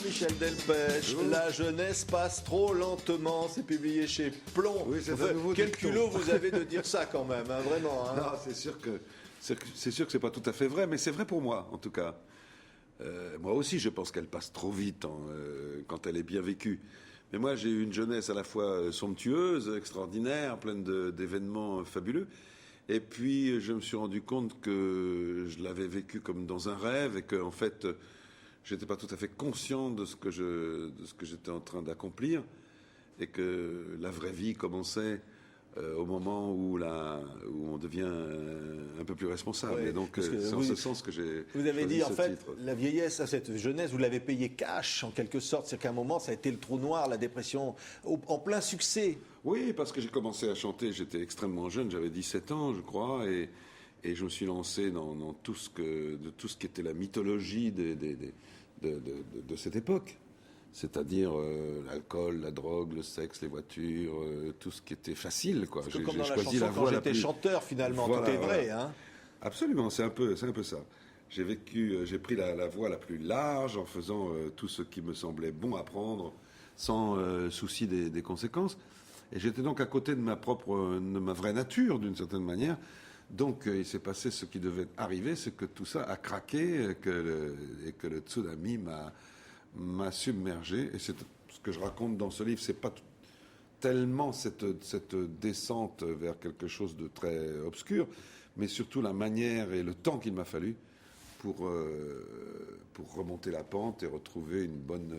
Michel Delpech. Bonjour. La jeunesse passe trop lentement. C'est publié chez Plomb. Oui, c'est un nouveau Quel dicton. culot vous avez de dire ça quand même, hein, vraiment. Hein. Non, c'est sûr que c'est pas tout à fait vrai, mais c'est vrai pour moi, en tout cas. Moi aussi, je pense qu'elle passe trop vite quand elle est bien vécue. Mais moi, j'ai eu une jeunesse à la fois somptueuse, extraordinaire, pleine d'événements fabuleux. Et puis, je me suis rendu compte que je l'avais vécu comme dans un rêve et qu'en fait, j'étais pas tout à fait conscient de ce que j'étais en train d'accomplir et que la vraie vie commençait au moment où on devient un peu plus responsable. Ouais, et donc, parce que c'est en ce sens que j'ai Vous avez choisi dit, en ce fait, titre. la vieillesse à cette jeunesse, vous l'avez payé cash, en quelque sorte. C'est qu'à un moment, ça a été le trou noir, la dépression, en plein succès. Oui, parce que j'ai commencé à chanter, j'étais extrêmement jeune, j'avais 17 ans, je crois, et je me suis lancé dans tout ce qui était la mythologie de cette époque. C'est-à-dire l'alcool, la drogue, le sexe, les voitures, tout ce qui était facile, quoi. Parce que comme dans la choisi chanson, quand voie la j'étais plus- chanteur, finalement, Voilà, tout est vrai. voilà. Hein. Absolument, c'est un peu ça. J'ai pris la voie la plus large en faisant tout ce qui me semblait bon à prendre, sans souci des conséquences. Et j'étais donc à côté de ma vraie nature, d'une certaine manière. Donc, il s'est passé ce qui devait arriver, c'est que tout ça a craqué et que le tsunami m'a submergé. Et c'est ce que je raconte dans ce livre. C'est pas tellement cette descente vers quelque chose de très obscur, mais surtout la manière et le temps qu'il m'a fallu pour remonter la pente et retrouver une bonne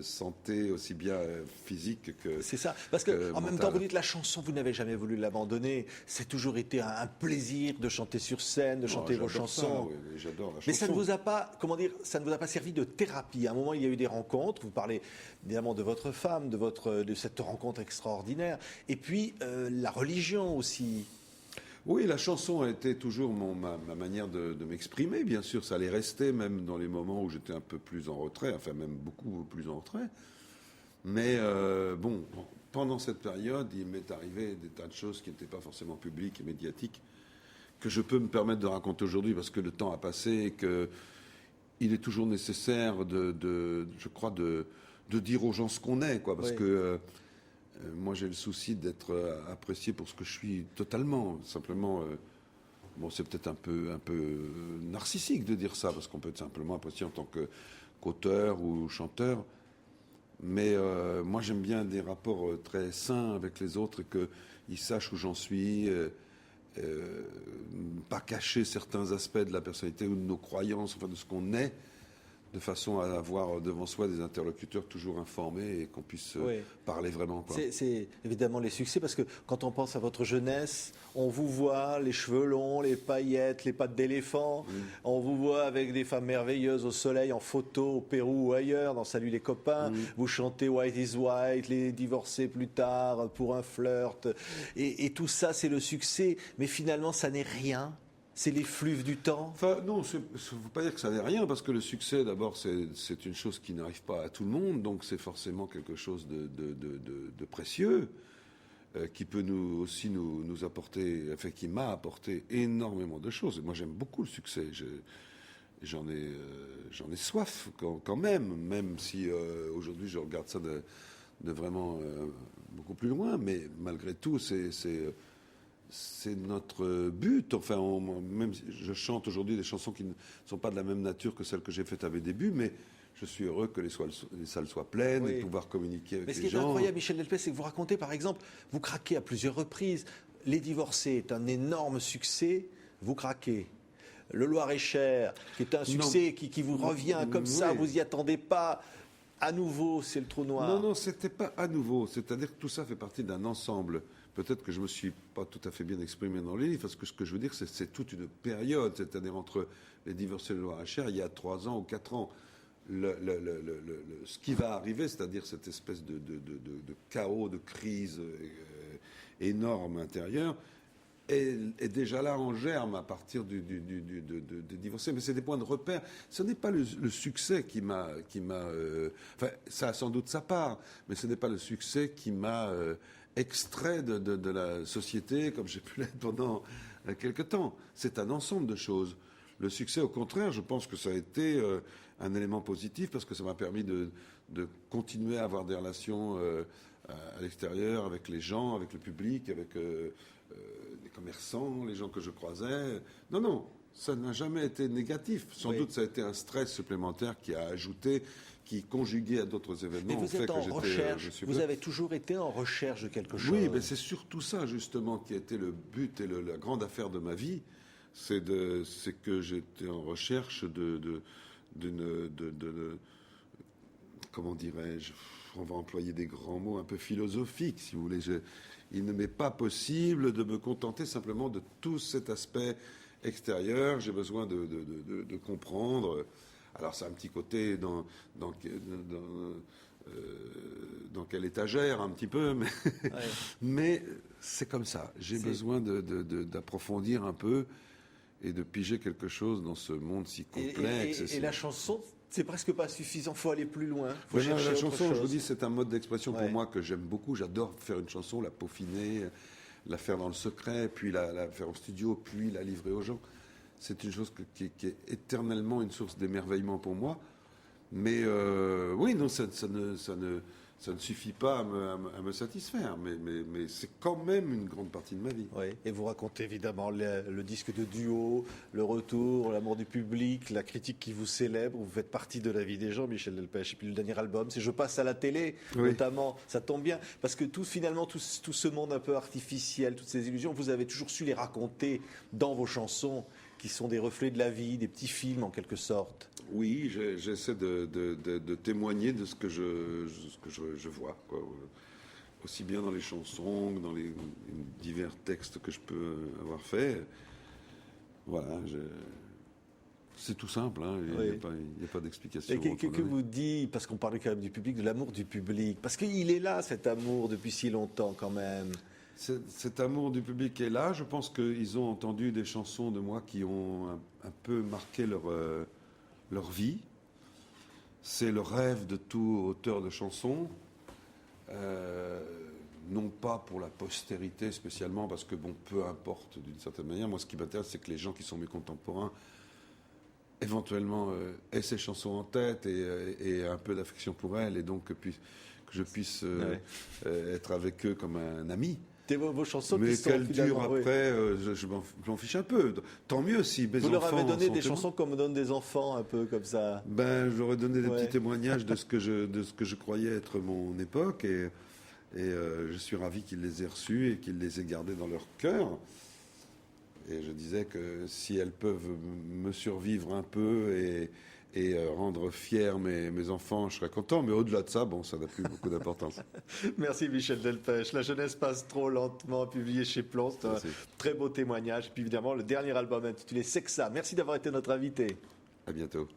santé, aussi bien physique que C'est ça. Parce que, en même temps, mentale. vous dites la chanson, vous n'avez jamais voulu l'abandonner. C'est toujours été un plaisir de chanter sur scène, de chanter vos J'adore ça, chansons. oui, j'adore la chanson. Mais ça ne vous a pas, ça ne vous a pas servi de thérapie. À un moment, il y a eu des rencontres. Vous parlez évidemment de votre femme, de cette rencontre extraordinaire. Et puis, la religion aussi. Oui, la chanson a été toujours ma manière de m'exprimer, bien sûr. Ça allait rester, même dans les moments où j'étais un peu plus en retrait, enfin même beaucoup plus en retrait. Mais bon, pendant cette période, il m'est arrivé des tas de choses qui n'étaient pas forcément publiques et médiatiques, que je peux me permettre de raconter aujourd'hui parce que le temps a passé et que il est toujours nécessaire je crois, de dire aux gens ce qu'on est, quoi, parce Oui. que moi, j'ai le souci d'être apprécié pour ce que je suis totalement. Simplement, bon, c'est peut-être un peu narcissique de dire ça, parce qu'on peut être simplement apprécié en tant qu'auteur ou chanteur. Mais moi, j'aime bien des rapports très sains avec les autres et qu'ils sachent où j'en suis. Pas cacher certains aspects de la personnalité ou de nos croyances, enfin de ce qu'on est, de façon à avoir devant soi des interlocuteurs toujours informés et qu'on puisse Oui. parler vraiment, quoi. C'est évidemment les succès, parce que quand on pense à votre jeunesse, on vous voit les cheveux longs, les paillettes, les pattes d'éléphant. On vous voit avec des femmes merveilleuses au soleil, en photo, au Pérou ou ailleurs, dans Salut les copains. Vous chantez White is White, les divorcés plus tard, pour un flirt. Et tout ça, c'est le succès. Mais finalement, ça n'est rien. C'est les fleuves du temps. Enfin, non, il ne faut pas dire que ça n'est rien, parce que le succès, d'abord, c'est une chose qui n'arrive pas à tout le monde, donc c'est forcément quelque chose de précieux, qui peut nous apporter, enfin, qui m'a apporté énormément de choses. Et moi, j'aime beaucoup le succès. J'en ai soif quand même si aujourd'hui je regarde ça de vraiment beaucoup plus loin, mais malgré tout, c'est notre but. Enfin, même si je chante aujourd'hui des chansons qui ne sont pas de la même nature que celles que j'ai faites à mes débuts, mais je suis heureux que les salles soient pleines et de pouvoir communiquer avec Mais ce les qui est gens. incroyable, Michel Delpech, c'est que vous racontez, par exemple, vous craquez à plusieurs reprises. Les Divorcés est un énorme succès, vous craquez. Le Loir-et-Cher, qui est un succès qui vous revient comme ça, Oui. vous y attendez pas. À nouveau, c'est le trou noir. Non, c'était pas à nouveau. C'est-à-dire que tout ça fait partie d'un ensemble. Peut-être que je me suis pas tout à fait bien exprimé dans les livres, parce que ce que je veux dire, c'est toute une période. C'est-à-dire entre les Divorcés et le Loir-et-Cher, il y a 3 ans ou 4 ans. Ce qui va arriver, c'est-à-dire cette espèce de chaos, de crise énorme intérieure, est déjà là en germe à partir des divorcés. Mais c'est des points de repère. Ce n'est pas le succès qui m'a enfin, ça a sans doute sa part, mais ce n'est pas le succès qui m'a extrait de la société comme j'ai pu l'être pendant quelque temps. C'est un ensemble de choses. Le succès, au contraire, je pense que ça a été un élément positif parce que ça m'a permis de continuer à avoir des relations à l'extérieur avec les gens, avec le public, avec les commerçants, les gens que je croisais. Non, non, ça n'a jamais été négatif. Sans doute, ça a été un stress supplémentaire qui a ajouté, qui conjugué à d'autres événements. Mais vous êtes en recherche, vous avez toujours été en recherche de quelque chose. Oui, mais c'est surtout ça justement qui a été le but et la grande affaire de ma vie. C'est que j'étais en recherche comment dirais-je, on va employer des grands mots un peu philosophiques, si vous voulez. Il ne m'est pas possible de me contenter simplement de tout cet aspect extérieur. J'ai besoin de comprendre. Alors, c'est un petit côté dans quelle étagère, un petit peu, mais, mais c'est comme ça. J'ai besoin d'approfondir un peu et de piger quelque chose dans ce monde si complexe. Et la chanson, c'est presque pas suffisant, il faut aller plus loin. Faut la chercher chanson, autre je vous chose. dis, c'est un mode d'expression pour moi que j'aime beaucoup. J'adore faire une chanson, la peaufiner, la faire dans le secret, puis la faire au studio, puis la livrer aux gens. C'est une chose qui est éternellement une source d'émerveillement pour moi. Mais oui, non, ça ne suffit pas à me satisfaire, mais c'est quand même une grande partie de ma vie. Oui. Et vous racontez évidemment le disque de duo, le retour, l'amour du public, la critique qui vous célèbre. Vous faites partie de la vie des gens, Michel Delpech. Et puis le dernier album, c'est Je passe à la télé, notamment. Ça tombe bien, parce que finalement, tout ce monde un peu artificiel, toutes ces illusions, vous avez toujours su les raconter dans vos chansons, qui sont des reflets de la vie, des petits films en quelque sorte. Oui, j'essaie de témoigner de ce que je vois, quoi. Aussi bien dans les chansons que dans les divers textes que je peux avoir faits. Voilà, c'est tout simple, hein, il n'y a pas d'explication. Et que vous dit, parce qu'on parlait quand même du public, de l'amour du public, parce qu'il est là cet amour depuis si longtemps quand même. Cet amour du public est là. Je pense qu'ils ont entendu des chansons de moi qui ont un peu marqué leur vie. C'est le rêve de tout auteur de chansons. Non pas pour la postérité spécialement, parce que bon, peu importe d'une certaine manière. Moi, ce qui m'intéresse, c'est que les gens qui sont mes contemporains, éventuellement, aient ces chansons en tête et un peu d'affection pour elles, et donc que je puisse être avec eux comme un ami. Vos chansons mais qui sont qu'elles durent après, je m'en fiche un peu. Tant mieux si mes enfants. Vous leur avez donné des chansons comme on donne des enfants, un peu comme ça. Ben, je leur ai donné des petits témoignages de ce que je croyais être mon époque, et je suis ravi qu'ils les aient reçus et qu'ils les aient gardés dans leur cœur. Et je disais que si elles peuvent me survivre un peu et rendre fiers mes enfants, je serais content. Mais au-delà de ça, bon, ça n'a plus beaucoup d'importance. Merci Michel Delpech. La jeunesse passe trop lentement, publié chez Plon. C'est un très beau témoignage. Et puis évidemment, le dernier album intitulé Sexa. Merci d'avoir été notre invité. À bientôt.